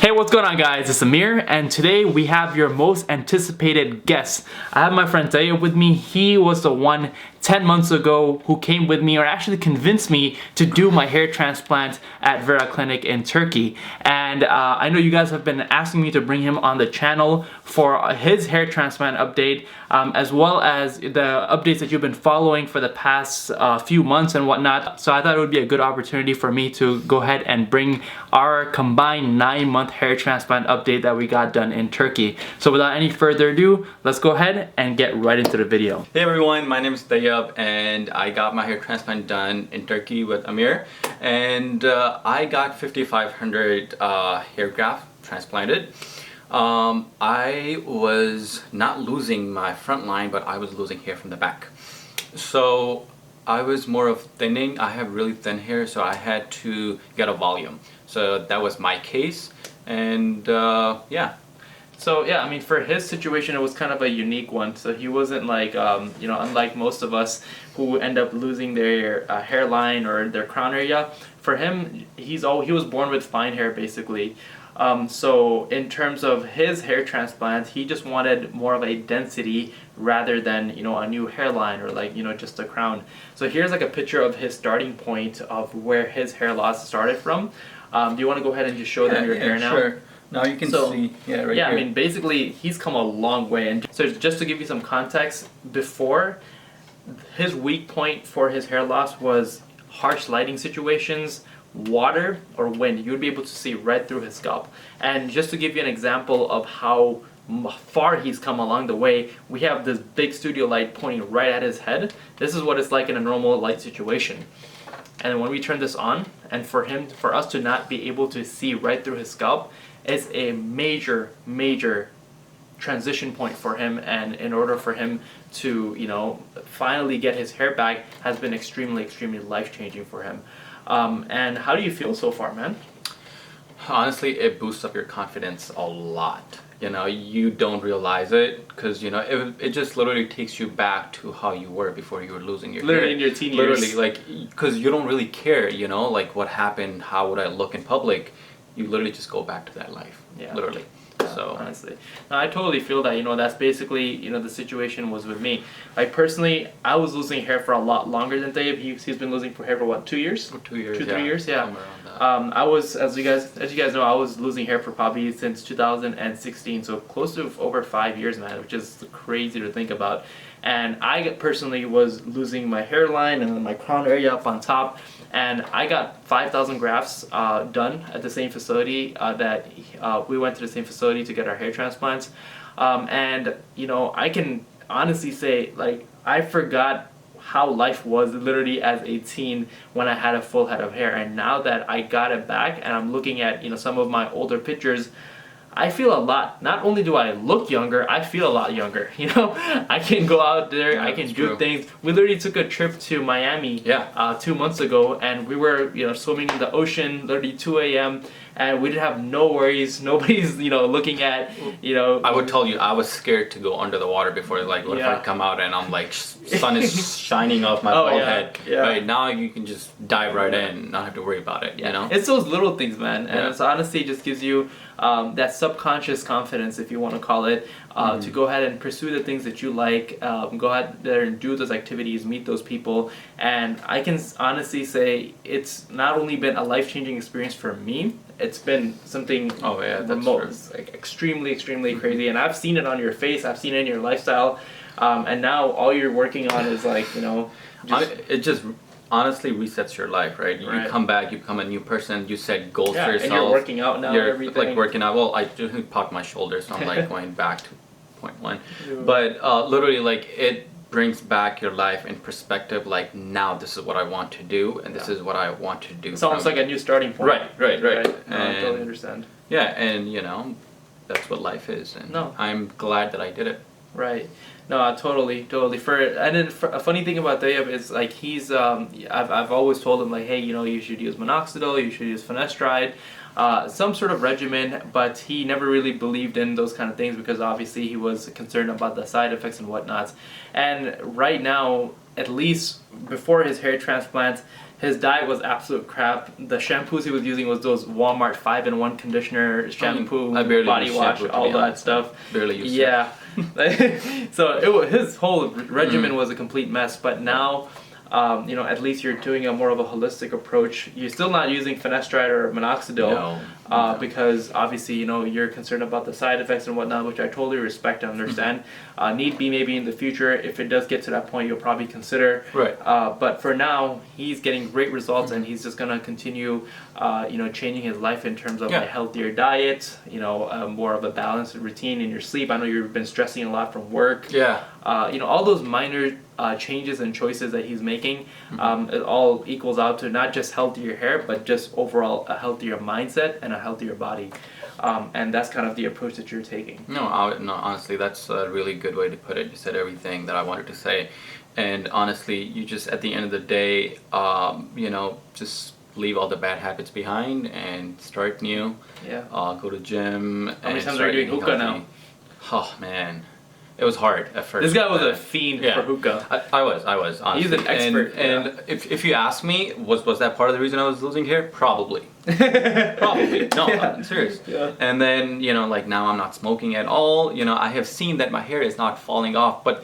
Hey, what's going on, guys? It's Amir, and today we have your most anticipated guest. I have my friend Tayyip with me. He was the one 10 months ago who came with me, or actually convinced me to do my hair transplant at Vera Clinic in Turkey. And I know you guys have been asking me to bring him on the channel for his hair transplant update, as well as the updates that you've been following for the past few months and whatnot. So I thought it would be a good opportunity for me to go ahead and bring our combined 9-month hair transplant update that we got done in Turkey. So without any further ado, let's go ahead and get right into the video. Hey everyone, my name is Tayyip and I got my hair transplant done in Turkey with Amir, and I got 5,500 hair graft transplanted. I was not losing my front line, but I was losing hair from the back. So I was more of thinning. I have really thin hair, so I had to get a volume. So that was my case, and yeah. So yeah, I mean, for his situation, it was kind of a unique one. So he wasn't like, unlike most of us who end up losing their hairline or their crown area. For him, he was born with fine hair, basically. So in terms of his hair transplant, he just wanted more of a density rather than, a new hairline or just a crown. So here's like a picture of his starting point of where his hair loss started from. Do you want to go ahead and just show them your hair now? Sure. Now you can see, right here. I mean, basically, he's come a long way. And so just to give you some context, before, his weak point for his hair loss was harsh lighting situations, water, or wind. You would be able to see right through his scalp. And just to give you an example of how far he's come along the way, we have this big studio light pointing right at his head. This is what it's like in a normal light situation. And when we turn this on, and for us to not be able to see right through his scalp, it's a major transition point for him, and in order for him to finally get his hair back has been extremely life-changing for him. And how do you feel so far, man? Honestly, it boosts up your confidence a lot. You don't realize it because it just literally takes you back to how you were before you were losing your hair. In your teen years. Literally, because you don't really care, like what happened, how would I look in public. You literally just go back to that life. Yeah. Literally. So honestly, no, I totally feel that. That's basically the situation was with me. Like personally, I was losing hair for a lot longer than Tayyip. He's been losing hair for what, 2 years? For 2 years. 3 years, yeah. Somewhere around that. I was, as you guys know, I was losing hair for probably since 2016, so close to over 5 years, man, which is crazy to think about. And I personally was losing my hairline and then my crown area up on top. And I got 5,000 grafts done at the same facility we went to the same facility to get our hair transplants. And I can honestly say, I forgot how life was literally as a teen when I had a full head of hair. And now that I got it back and I'm looking at some of my older pictures, I feel a lot. Not only do I look younger, I feel a lot younger. I can go out there, I can do things. We literally took a trip to Miami 2 months ago, and we were swimming in the ocean, literally 2 a.m. and we didn't have no worries. Nobody's looking at I would tell you, I was scared to go under the water before. What if I come out and I'm sun is shining off my bald head. Right now you can just dive right in, not have to worry about it. It's those little things, man. And it's honestly just gives you that subconscious confidence, if you want to call it, to go ahead and pursue the things that you like, go out there and do those activities, meet those people. And I can honestly say it's not only been a life-changing experience for me, it's been something extremely crazy. And I've seen it on your face, I've seen it in your lifestyle, and now all you're working on is it just honestly resets your life, right? You come back, you become a new person, you set goals for yourself. And you're working out now, everything. Working out. Well, I just popped my shoulder, so I'm going back to point one. But literally, it brings back your life in perspective. Now this is what I want to do, and this is what I want to do. It's almost like a new starting point. Right. No, I totally understand. Yeah, and that's what life is, and I'm glad that I did it. Right. No, totally. A funny thing about Tayyip is he's I've always told him hey, you should use minoxidil, you should use finasteride, some sort of regimen, but he never really believed in those kind of things because obviously he was concerned about the side effects and whatnot. And right now, at least before his hair transplant, His diet was absolute crap. The shampoos he was using was those Walmart 5-in-1 conditioner, shampoo, I barely body use wash, shampoo, to all be that honest. stuff. Barely use Yeah. So his whole regimen was a complete mess. But now, at least you're doing a more of a holistic approach. You're still not using finasteride or minoxidil. No. Because obviously, you're concerned about the side effects and whatnot, which I totally respect and understand. Need be maybe in the future, if it does get to that point, you'll probably consider. Right. But for now, he's getting great results, and he's just gonna continue, changing his life in terms of a healthier diet, more of a balanced routine in your sleep. I know you've been stressing a lot from work. Yeah. All those minor changes and choices that he's making, it all equals out to not just healthier hair, but just overall a healthier mindset and a healthier body. And that's kind of the approach that you're taking. No, honestly, that's a really good way to put it. You said everything that I wanted to say. And honestly, you just, at the end of the day, just leave all the bad habits behind and start new. Yeah. Go to gym. How many times are you doing hookah now? Oh, man. It was hard at first. This guy was a fiend for hookah. I was, honestly. He's an expert. And if you ask me, was that part of the reason I was losing hair? Probably. Probably. No, I'm serious. Yeah. And then, now I'm not smoking at all. I have seen that my hair is not falling off, but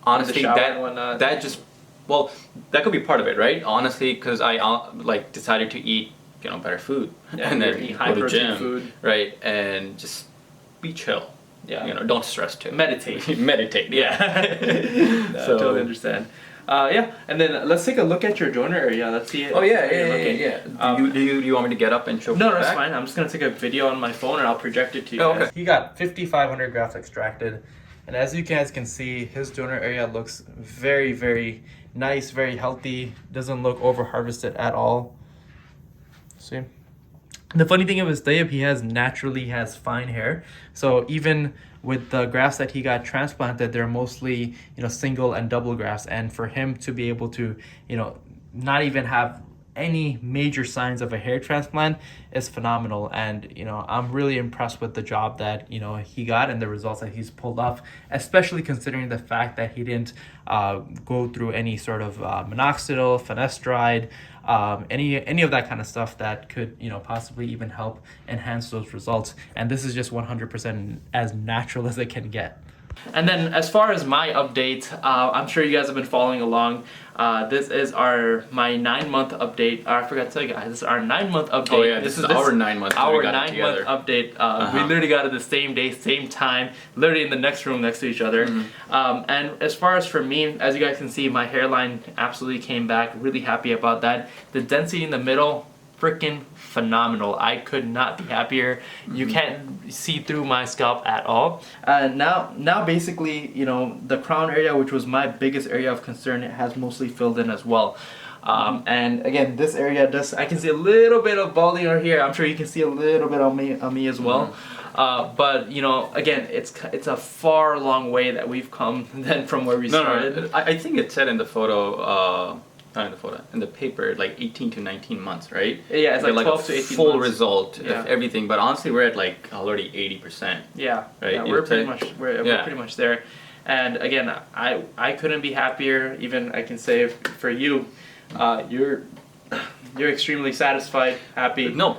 honestly, that just, well, that could be part of it, right? Honestly, because I decided to eat, better food. Yeah, and then eat go high to protein gym, food. right? And just be chill. Yeah. Don't stress too. Meditate. Meditate. Yeah. I totally understand. And then let's take a look at your joiner area. Let's see it. Oh yeah. Do you want me to get up and show? No, that's fine. I'm just gonna take a video on my phone and I'll project it to you. Okay. He got 5,500 grafts extracted, and as you guys can see, his donor area looks very, very nice, very healthy. Doesn't look over harvested at all. See. The funny thing of his Dayab, he naturally has fine hair. So even with the grafts that he got transplanted, they're mostly, single and double grafts. And for him to be able to, not even have any major signs of a hair transplant is phenomenal. And, I'm really impressed with the job that, he got and the results that he's pulled off, especially considering the fact that he didn't go through any sort of minoxidil, finasteride, any of that kind of stuff that could possibly even help enhance those results. And this is just 100% as natural as it can get. And then as far as my update, I'm sure you guys have been following along. This is my 9-month update. I forgot to tell you guys, this is our 9-month update. Oh yeah, this is our 9-month. Our 9-month update. We literally got it the same day, same time, literally in the next room next to each other. And as far as for me, as you guys can see, my hairline absolutely came back. Really happy about that. The density in the middle, freaking phenomenal. I could not be happier. You can't see through my scalp at all. Now basically, the crown area, which was my biggest area of concern, it has mostly filled in as well. And again, this area I can see a little bit of balding over here. I'm sure you can see a little bit on me as well. But again, it's a far long way that we've come than from where we started. No, I think it said in the photo, in the paper, like 18 to 19 months, right? Yeah, it's like 12 to 18 full months. result of everything. But honestly, we're at already 80%. Yeah, right. Yeah, we're pretty much there. And again, I couldn't be happier. Even I can say for you, you're extremely satisfied, happy. No,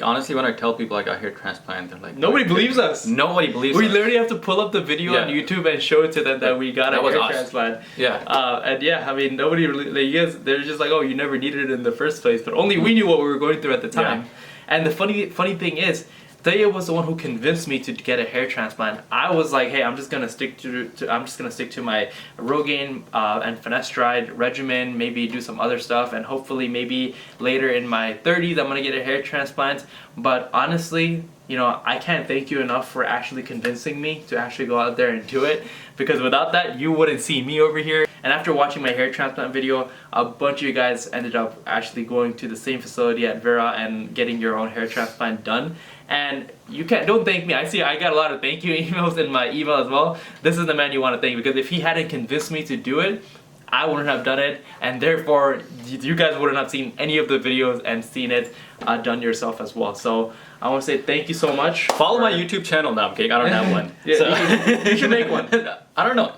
honestly, when I tell people I got hair transplant, they're like, nobody believes us. Nobody believes us. We literally have to pull up the video on YouTube and show it to them that we got a hair transplant. Yeah. And yeah, I mean, nobody really, you guys, they're just like, oh, you never needed it in the first place. But only we knew what we were going through at the time. Yeah. And the funny thing is, Daya was the one who convinced me to get a hair transplant. I was like, hey, I'm just gonna stick to my Rogaine and finasteride regimen, maybe do some other stuff, and hopefully maybe later in my 30s I'm gonna get a hair transplant. But honestly, I can't thank you enough for actually convincing me to actually go out there and do it, because without that, you wouldn't see me over here. And after watching my hair transplant video, a bunch of you guys ended up actually going to the same facility at Vera and getting your own hair transplant done. And don't thank me. I got a lot of thank you emails in my email as well. This is the man you want to thank, because if he hadn't convinced me to do it, I wouldn't have done it, and therefore you guys wouldn't have seen any of the videos and seen it done yourself as well. So I want to say thank you so much. Follow my YouTube channel now, okay? I don't have one. Yeah, so. you should make one. I don't know.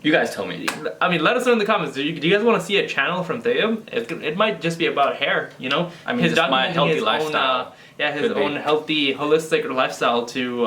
You guys tell me. I mean, let us know in the comments. Do you guys want to see a channel from Thayeb? It might just be about hair, you know? I mean, just my healthy lifestyle. His own healthy, holistic lifestyle to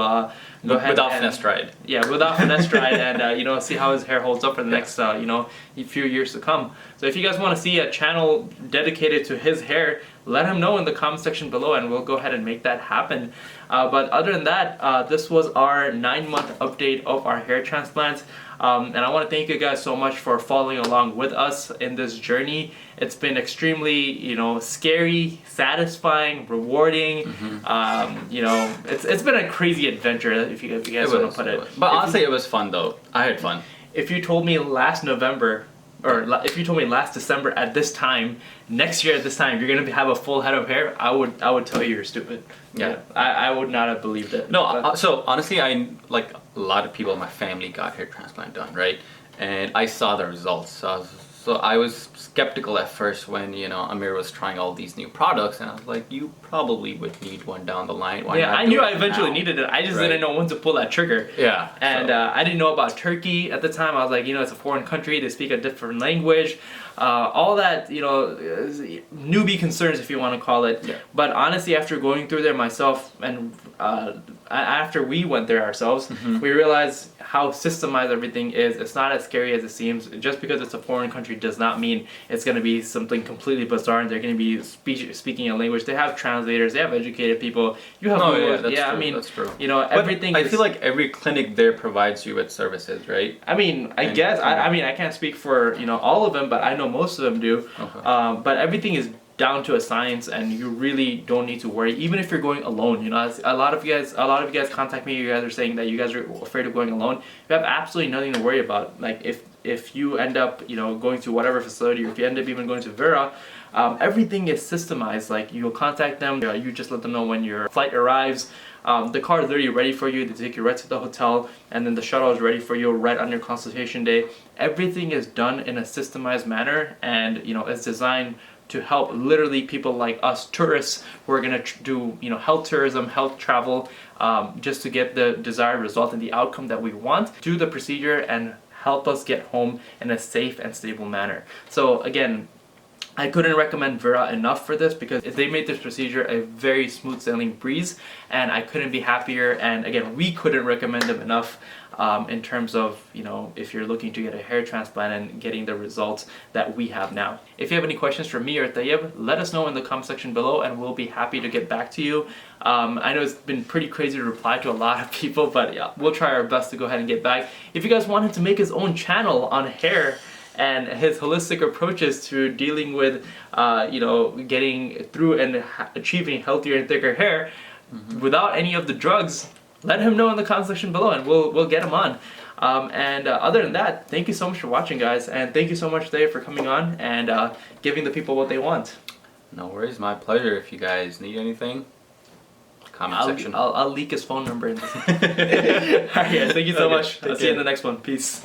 go ahead without and, finasteride. Yeah, without finasteride, and you know, see how his hair holds up for the next you know, few years to come. So if you guys want to see a channel dedicated to his hair, let him know in the comment section below, and we'll go ahead and make that happen. But other than that, this was our 9-month update of our hair transplants. And I want to thank you guys so much for following along with us in this journey. It's been extremely, you know, scary, satisfying, rewarding. You know, it's been a crazy adventure, if you guys want to put it. But honestly, it was fun though. I had fun. If you told me last November, or if you told me last December at this time, next year at this time, you're gonna have a full head of hair, I would tell you you're stupid. Yeah. I would not have believed it. No, so honestly, I like a lot of people in my family got hair transplant done, right? And I saw the results. So I was skeptical at first when, you know, Amir was trying all these new products, and I was like, you probably would need one down the line. Why not I knew I eventually needed it. I just didn't know when to pull that trigger. Yeah. And I didn't know about Turkey at the time. I was like, you know, it's a foreign country. They speak a different language. All that, you know, newbie concerns, if you want to call it. Yeah. But honestly, after going through there myself, and after we went there ourselves, we realized how systemized everything is. It's not as scary as it seems. Just because it's a foreign country does not mean it's going to be something completely bizarre and they're going to be speaking a language. They have translators, they have educated people. You have I mean, that's true. You know, everything. I feel like every clinic there provides you with services, right? I mean, I guess I mean, I can't speak for, you know, all of them, but I know most of them do. Okay. But everything is down to a science, and you really don't need to worry, even if you're going alone. You know, a lot of you guys contact me. You guys are saying that you guys are afraid of going alone. You have absolutely nothing to worry about. Like if you end up, you know, going to whatever facility, or if you end up even going to Vera, everything is systemized. Like, you'll contact them, you just let them know when your flight arrives. The car is literally ready for you. They take you right to the hotel, and then the shuttle is ready for you right on your consultation day. Everything is done in a systemized manner, and you know, it's designed to help literally people like us, tourists, who are gonna do, you know, health tourism, health travel, just to get the desired result and the outcome that we want. Do the procedure and help us get home in a safe and stable manner. So again, I couldn't recommend Vera enough for this, because they made this procedure a very smooth sailing breeze, and I couldn't be happier. And again, we couldn't recommend them enough in terms of, you know, if you're looking to get a hair transplant and getting the results that we have now. If you have any questions for me or Thayeb, let us know in the comment section below, and we'll be happy to get back to you. I know it's been pretty crazy to reply to a lot of people, but yeah, we'll try our best to go ahead and get back. If you guys want him to make his own channel on hair and his holistic approaches to dealing with, you know, getting through and achieving healthier and thicker hair without any of the drugs, let him know in the comment section below, and we'll get him on. Other than that, thank you so much for watching, guys, and thank you so much today for coming on and giving the people what they want. No worries, my pleasure. If you guys need anything, comment section. I'll leak his phone number. Alright guys, thank you so much. I'll see you in the next one. Peace.